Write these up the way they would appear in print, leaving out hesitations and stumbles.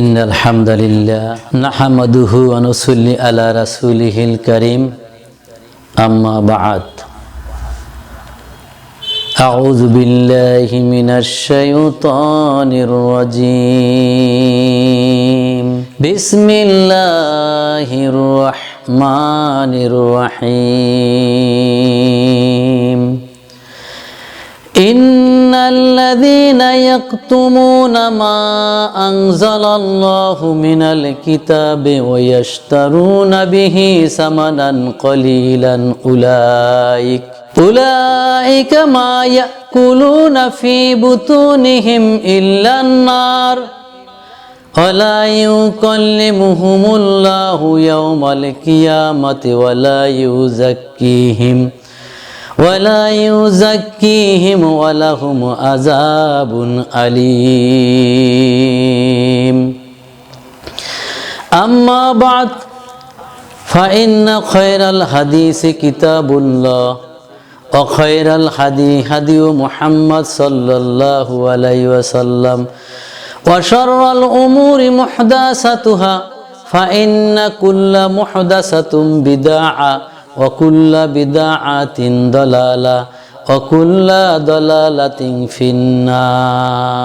ইন্নাল হামদালিল্লাহ নাহমাদুহু ওয়া নুসাল্লি আলা রাসূলিহিল কারীম আম্মা বা'দ আউযু বিল্লাহি মিনাশ শাইতানির রাজীম বিসমিল্লাহির রাহমানির রাহিম ইন্নাল্লাযীনা ইয়াকতুমুনা মা আনজালাল্লাহু মিনাল কিতাবি ওয়া ইয়াশতারুনা বিহি সামানান কলিলান উলাইকা মা ইয়াকুলুনা ফি বুতুনিহিম ইল্লান নার ওয়া লা ইউকাল্লিমুহুমুল্লাহু ইয়াওমাল কিয়ামাতি ওয়া লা ইউযাক্কিহিম ওয়া লাহুম আযাবুন আলীম আম্মা বা'দ ফাইন্না খায়রাল হাদিসি কিতাবুল্লাহ ওয়া খায়রাল হাদিয়ু মুহাম্মদ সাল্লাল্লাহু আলাইহি ওয়াসাল্লাম ওয়া শাররাল উমুরি মুহদাসাতুহা ফাইন্না কুল্লা মুহদাসাতুন বিদআ ওয়া কুল্লা বিদআতিন দালালা ওয়া কুল্লা দালালাতিন ফিন্নার।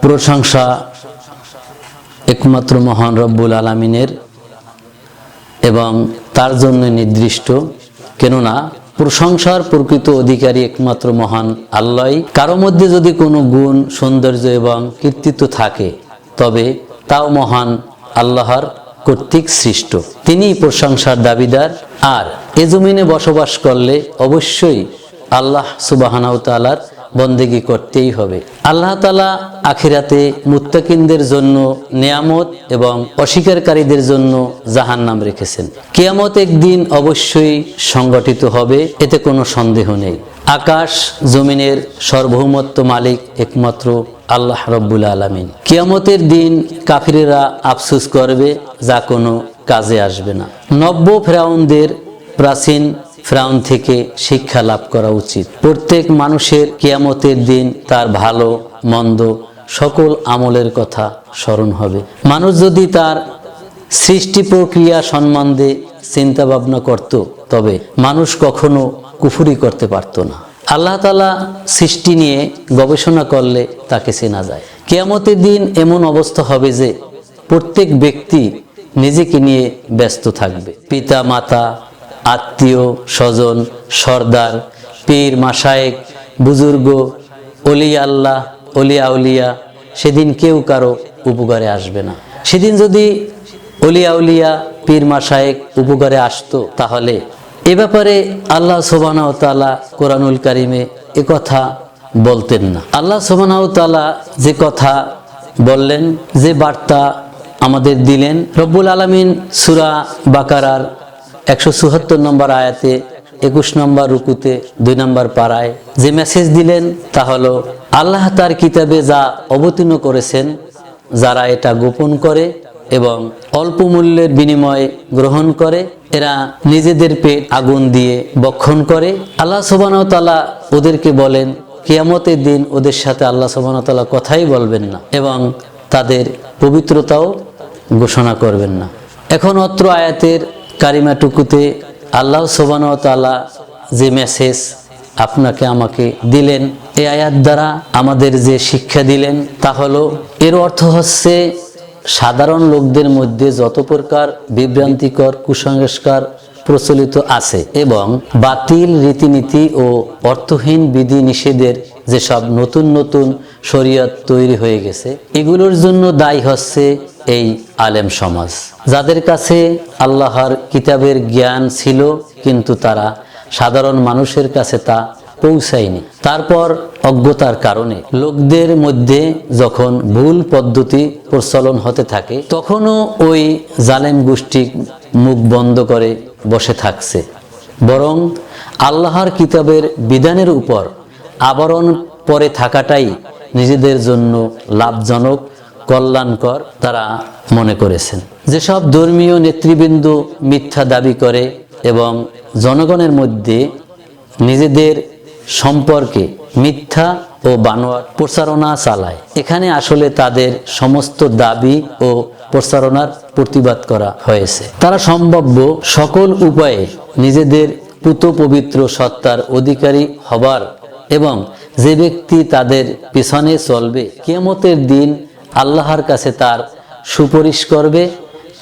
প্রশংসা একমাত্র মহান রব্বুল আলামিনের এবং তার জন্য নির্দিষ্ট, কেননা প্রশংসার প্রকৃত অধিকারী একমাত্র মহান আল্লাহই। কারো মধ্যে যদি কোনো গুণ, সৌন্দর্য এবং কীর্তিত্ব থাকে তবে তাও মহান আল্লাহর কর্তৃক সৃষ্ট, তিনিই প্রশংসার দাবিদার। আর এ জমিনে বসবাস করলে অবশ্যই আল্লাহ সুবহানাহু ওয়া তাআলার বন্দেগী করতেই হবে। আল্লাহ তাআলা আখিরাতে মুত্তাকিনদের জন্য নিয়ামত এবং অস্বীকারীদের জন্য জাহান্নাম রেখেছেন। কিয়ামত একদিন অবশ্যই সংগঠিত হবে, এতে কোনো সন্দেহ নেই। আকাশ জমিনের সার্বভৌমত্ব মালিক একমাত্র আল্লাহ রব্বুল আলামিন। কিয়ামতের দিন কাফিরেরা আফসোস করবে, যা কোনো কাজে আসবে না। নব্য ফেরাউনদের প্রাচীন ফেরাউন থেকে শিক্ষা লাভ করা উচিত। প্রত্যেক মানুষের কিয়ামতের দিন তার ভালো মন্দ সকল আমলের কথা স্মরণ হবে। মানুষ যদি তার সৃষ্টি প্রক্রিয়া সম্বন্ধে চিন্তা ভাবনা করত তবে মানুষ কখনো কুফরি করতে পারত না। আল্লাহ তাআলা সৃষ্টি নিয়ে গবেষণা করলে তাকে চেনা যায়। কিয়ামতের দিন এমন অবস্থা হবে যে প্রত্যেক ব্যক্তি নিজেকে নিয়ে ব্যস্ত থাকবে। পিতা মাতা, আত্মীয় স্বজন, সর্দার, পীর মাশায়েখ, বুজুর্গ, অলি আল্লাহ, অলিয়া উলিয়া, সেদিন কেউ কারো উপকারে আসবে না। সেদিন যদি অলিয়া উলিয়া, পীর মাশায়েখ উপকারে আসতো তাহলে এ ব্যাপারে আল্লাহ সুবহানাহু ওয়া তাআলা কোরআনুল কারীমে এ কথা বলতেন না। আল্লাহ সুবহানাহু ওয়া তাআলা যে কথা বললেন, যে বার্তা আমাদের দিলেন, রব্বুল আলামিন সূরা বাকারার 174 নম্বর আয়াতে 21 নম্বর রুকুতে 2 নম্বর পারায় যে মেসেজ দিলেন তা হলো, আল্লাহ তার কিতাবে যা অবতীর্ণ করেছেন, যারা এটা গোপন করে এবং অল্প মূল্যের বিনিময়ে গ্রহণ করে, এরা নিজেদের পেট আগুন দিয়ে ভক্ষণ করে। আল্লাহ সুবহানাহু ওয়া তাআলা ওদেরকে বলেন, কিয়ামতের দিন ওদের সাথে আল্লাহ সুবহানাহু ওয়া তাআলা কথাই বলবেন না এবং তাদের পবিত্রতাও ঘোষণা করবেন না। এখন অত্র আয়াতের কারিমাটুকুতে আল্লাহ সুবহানাহু ওয়া তাআলা যে মেসেজ আপনাকে আমাকে দিলেন, এই আয়াত দ্বারা আমাদের যে শিক্ষা দিলেন তা হলো, এর অর্থ হচ্ছে সাধারণ লোকদের মধ্যে যত প্রকার বিভ্রান্তিকর কুসংস্কার প্রচলিত আছে এবং বাতিল রীতিনীতি ও অর্থহীন বিধি নিষেধের যেসব নতুন নতুন শরীয়ত তৈরি হয়ে গেছে, এগুলোর জন্য দায়ী হচ্ছে এই আলেম সমাজ, যাদের কাছে আল্লাহর কিতাবের জ্ঞান ছিল কিন্তু তারা সাধারণ মানুষের কাছে তা পৌঁছায়নি। তারপর অজ্ঞতার কারণে লোকদের মধ্যে যখন ভুল পদ্ধতি প্রচলন হতে থাকে তখনও ওই জালেম গোষ্ঠী মুখ বন্ধ করে বসে থাকছে, বরং আল্লাহর কিতাবের বিধানের উপর আবরণ পরে থাকাটাই নিজেদের জন্য লাভজনক, কল্যাণকর তারা মনে করেছেন। যেসব ধর্মীয় নেতৃবৃন্দ মিথ্যা দাবি করে এবং জনগণের মধ্যে নিজেদের সম্পর্কে মিথ্যা ও বানোয়াট প্রচারণা চালায়। এখানে আসলে তাদের সমস্ত দাবি ও প্রচারণার প্রতিবাদ করা হয়েছে। তারা সম্ভাব্য সকল উপায়ে নিজেদের পুত পবিত্র সত্তার অধিকারী হবার এবং যে ব্যক্তি তাদের পিছনে চলবে কিয়ামতের দিন আল্লাহর কাছে তার সুপারিশ করবে,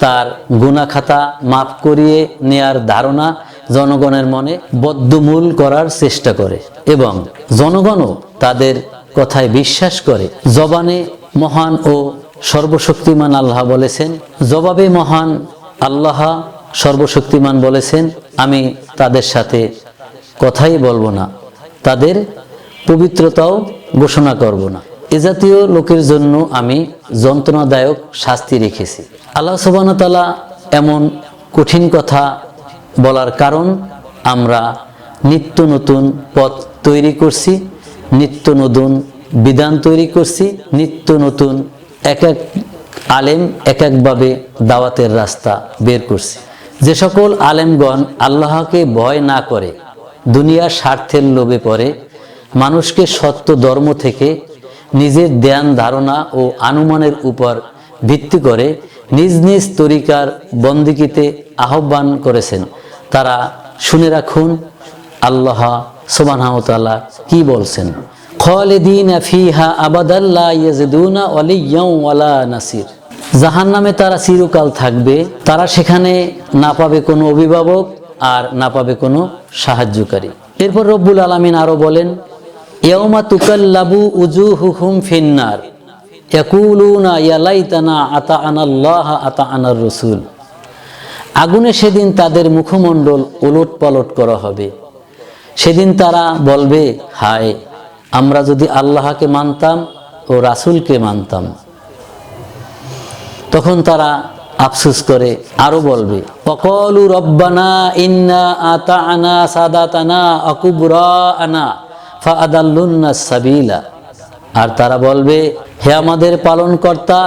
তার গুনাহ খাতা মাফ করিয়ে নেয়ার ধারণা জনগণের মনে বদ্ধমূল করার চেষ্টা করে এবং জনগণও তাদের কথায় বিশ্বাস করে। জবানে মহান ও সর্বশক্তিমান আল্লাহ বলেছেন, জবাবে মহান আল্লাহ সর্বশক্তিমান বলেছেন, আমি তাদের সাথে কথাই বলবো না, তাদের পবিত্রতাও ঘোষণা করব না। এ জাতীয় লোকের জন্য আমি যন্ত্রণাদায়ক শাস্তি রেখেছি। আল্লাহ সুবহানাহু ওয়া তাআলা এমন কঠিন কথা বলার কারণ, আমরা নিত্য নতুন পথ তৈরি করছি, নিত্য নতুন বিধান তৈরি করছি, নিত্য নতুন এক এক আলেম এক একভাবে দাওয়াতের রাস্তা বের করছি। যে সকল আলেমগণ আল্লাহকে ভয় না করে দুনিয়ার স্বার্থের লোভে পড়ে মানুষকে সত্য ধর্ম থেকে নিজের ধ্যান ধারণা ও অনুমানের উপর ভিত্তি করে নিজ নিজ তরিকার বন্দিগিতে আহ্বান করেছেন, তারা শুনে রাখুন আল্লাহ সুবহানাহু ওয়া তাআলা কি বলছেন। খালিদিনা ফিহা আবাদান লা ইয়াজিদুনা ওয়ালিয়্যান ওয়ালা নাসির। জাহান্নামে তারা চিরকাল থাকবে, তারা সেখানে না পাবে কোনো অভিভাবক আর না পাবে কোনো সাহায্যকারী। এরপর রব্বুল আলামিন আরো বলেন, ইয়াউমা তুকাল্লাবু উজুহুহুম ফিন্নার ইয়াকুলুনা ইয়া লাইতানা আতাআনাল্লাহ আতাআনার রাসূল। আগুনে সেদিন তাদের মুখমণ্ডল উলট পালট করা হবে। সেদিন তারা বলবে, হায়, আমরা যদি আল্লাহকে মানতাম ও রাসূলকে মানতাম। তখন তারা আফসোস করে আরো বলবে, ওয়াকালু রব্বানা ইন্না আতাআনা সাদাতানা আকুবরাআনা ফাআদাল্লুন্নাস সাবিলা। আর তারা বলবে, হে আমাদের পালনকর্তা,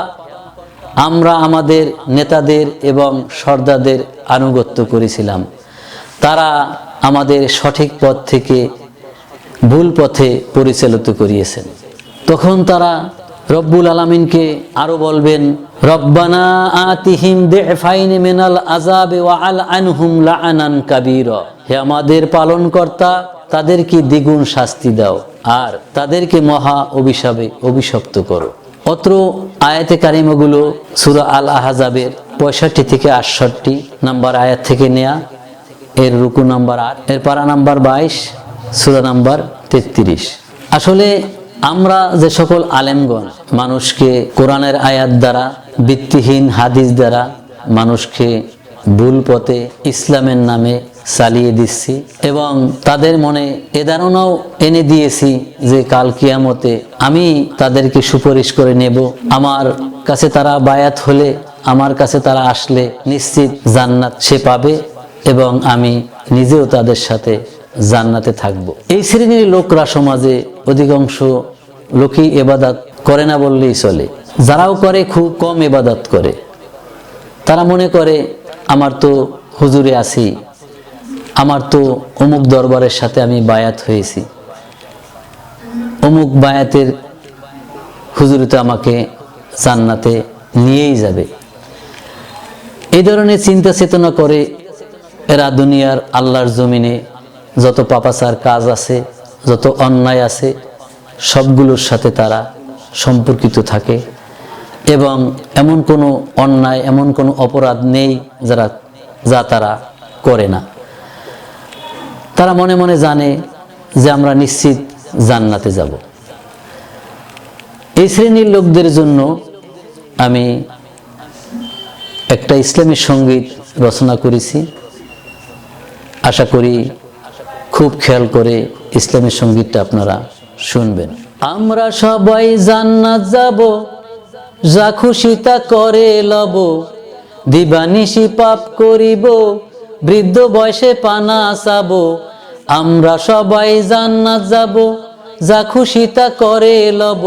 আমরা আমাদের নেতাদের এবং সর্দারদের আনুগত্য করেছিলাম, তারা আমাদের সঠিক পথ থেকে ভুল পথে পরিচালিত করিয়েছেন। তখন তারা রব্বুল আলামিনকে আরো বলবেন, রব্বানা আতিহিম দিফাইন মিনাল আযাবি ওয়া আল আনহুম লাআনান কাবীরা। হে আমাদের পালনকর্তা, তাদেরকে দ্বিগুণ শাস্তি দাও আর তাদেরকে মহা অভিশাপে অভিশপ্ত করো। অত্র আয়াতে কারিমাগুলো সূরা আল আহজাবের 65 থেকে 68 নাম্বার আয়াত থেকে নেয়া। এর রুকু নাম্বার 8, এর পারা নাম্বার 22, সূরা নাম্বার 33। আসলে আমরা যে সকল আলেমগণ মানুষকে কোরআনের আয়াত দ্বারা, ভিত্তিহীন হাদিস দ্বারা মানুষকে ভুল পথে ইসলামের নামে চালিয়ে দিচ্ছি এবং তাদের মনে এ ধারণাও এনে দিয়েছি যে কাল কিয়ামতে আমি তাদেরকে সুপারিশ করে নেব, আমার কাছে তারা বায়াত হলে, আমার কাছে তারা আসলে নিশ্চিত জান্নাত সে পাবে এবং আমি নিজেও তাদের সাথে জান্নাতে থাকব। এই শ্রেণীর লোকরা সমাজে অধিকাংশ লোকই ইবাদত করে না বললেই চলে। যারাও করে খুব কম ইবাদত করে। তারা মনে করে আমার তো হুজুরে আছি, আমার তো অমুক দরবারের সাথে আমি বায়াত হয়েছি, অমুক বায়াতের হুজুরে তো আমাকে জান্নাতে নিয়েই যাবে। এই ধরনের চিন্তা চেতনা করে এরা দুনিয়ার আল্লাহর জমিনে যত পাপাচার কাজ আছে, যত অন্যায় আছে, সবগুলোর সাথে তারা সম্পর্কিত থাকে এবং এমন কোনো অন্যায়, এমন কোনো অপরাধ নেই যা তারা করে না। তারা মনে মনে জানে যে আমরা নিশ্চিত জান্নাতে যাব। এই শ্রেণীর লোকদের জন্য আমি একটা ইসলামী সঙ্গীত রচনা করেছি। আশা করি খুব খেয়াল করে ইসলামী সঙ্গীতটা আপনারা শুনবেন। আমরা সবাই জান্নাত যাব, যা খুশি তা করে লব, দিবানিশি পাপ করিব, বৃদ্ধ বয়সে পানা চাব। আমরা সবাই জান্নাত যাব, যা খুশি তা করে লব,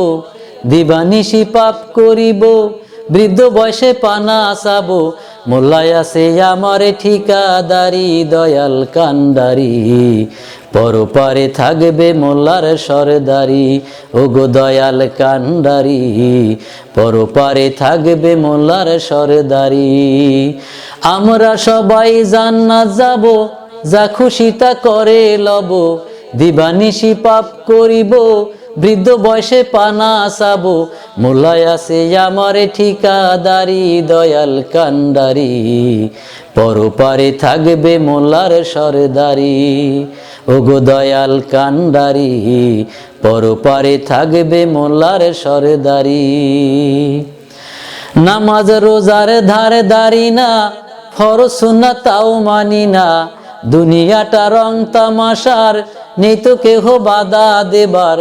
দিবানিশি পাপ করিব, বৃদ্ধ বয়সে পানা চাব। মোল্লায় আছে আমারে ঠিকাদারি, দয়াল কান্ডারি, পরপারে থাকবে মোল্লার সরদারি, ওগো দয়াল কান্ডারি, পরপারে থাকবে মোল্লার সরদারি। আমরা সবাই জান্নাত যাব, যা খুশি তা করে লব, দিবানিশি পাপ করিব, বৃদ্ধ বয়সে পানা আসাবো, মোল্লায় আছে আমার ঠিকাদারি, দয়াল কান্ডারি, পরপারে থাকবে মোল্লার সরদারি, ওগো দয়াল কান্ডারি, পরপারে থাকবে মোল্লার সরদারি। নামাজ রোজার ধার দারি না, ফরজ সুন্নাত তাও মানি না, দুনিয়াটা রং তামাশার, নেই তো কেহ বাধা দেবার।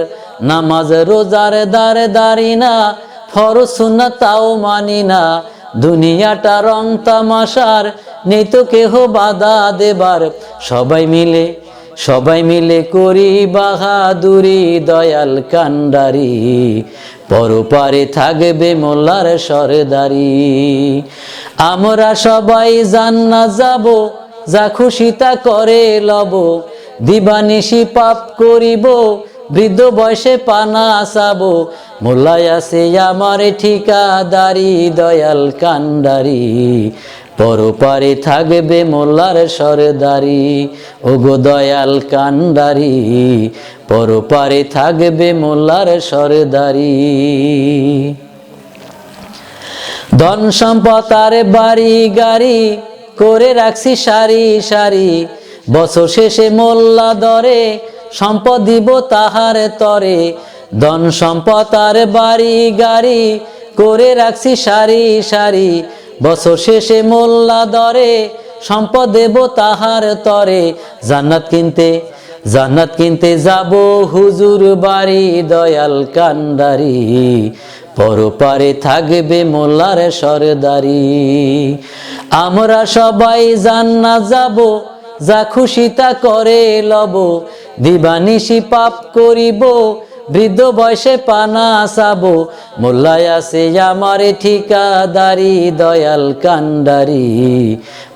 নামাজ রোজার ধার দারি না, ফরজ সুন্নাত তাও মানি না, দুনিয়াটা রং তামাশার, নেই তো কেহ বাধা দেবার। সবাই মিলে করি বাহাদুরি, দয়াল কান্ডারি, পরপারে থাকবে মোল্লার সরদারি। আমরা সবাই জান্নাত যাব, যা খুশি তা করে লব, দিবানিশি পাপ করিব, বৃদ্ধ বয়সে পানা আসাবো, মোল্লায় আছে আমার ঠিকাদারি, দয়াল কান্ডারি, পরপারে থাকবে মোল্লার সরদারি, ওগো দয়াল কান্ডারি, পরপারে থাকবে মোল্লার সরদারি। ধন সম্পদ আর বাড়ি গাড়ি করে রাখছি সারি সারি, বছর শেষে মোল্লা দরে সম্পদ দিব তাহার তরে। ধন সম্পদ আর বাড়ি গাড়ি করে রাখছি সারি সারি, বছর শেষে মোল্লা দরে সম্পদ দেব তাহার তরে। জান্নাত কিনতে যাব হুজুর বাড়ি, দয়াল কান্ডারি, পরপারে থাকবে মোল্লার সরদারি। আমরা সবাই জান্নাত যাব, যা খুশি তা করে লব, দিবানিশি পাপ করিব, বৃদ্ধ বয়সে পানা আসাবো, মোল্লায় আছে আমার ঠিকাদারি, দয়াল কান্ডারি,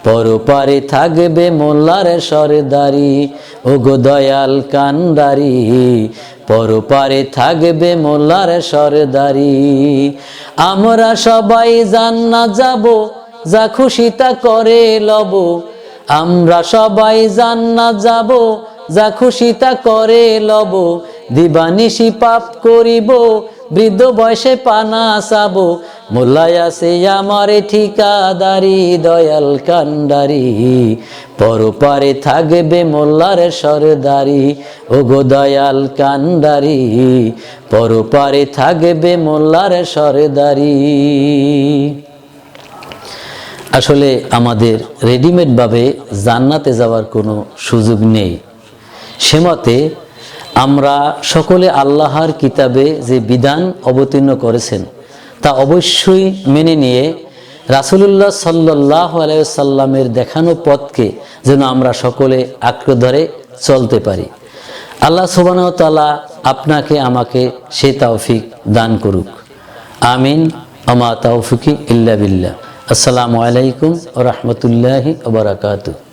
পরপারে থাকবে মোল্লার সরদারি, ওগো দয়াল কান্ডারি, পরপারে থাকবে মোল্লার সরদারি। আমরা সবাই জান্নাত যাব, যা খুশি তা করে লব, আমরা সবাই জান্নাত যাব, যা খুশি তা করে লব, দিবানিশি পাপ করিব, বৃদ্ধ বয়সে পানা আসাবো, মোল্লায় আছে আমার ঠিকাদারি, দয়াল কান্ডারি, পরপারে থাকবে মোল্লার সরদারি, ওগো দয়াল কান্ডারি, পরপারে থাকবে মোল্লার সরদারি। আসলে আমাদের রেডিমেড ভাবে জান্নাতে যাওয়ার কোনো সুযোগ নেই। সেমতে আমরা সকলে আল্লাহর কিতাবে যে বিধান অবতীর্ণ করেছেন তা অবশ্যই মেনে নিয়ে রাসূলুল্লাহ সাল্লাল্লাহু আলাইহি ওয়াসাল্লামের দেখানো পথকে যেন আমরা সকলে আঁকড়ে ধরে চলতে পারি। আল্লাহ সুবহানাহু ওয়া তাআলা আপনাকে আমাকে সেই তৌফিক দান করুক। আমিন। আমা তৌফিকি ইল্লা বিল্লাহ। আসসালামু আলাইকুম ওয়া রাহমাতুল্লাহি ওয়া বারাকাতুহু।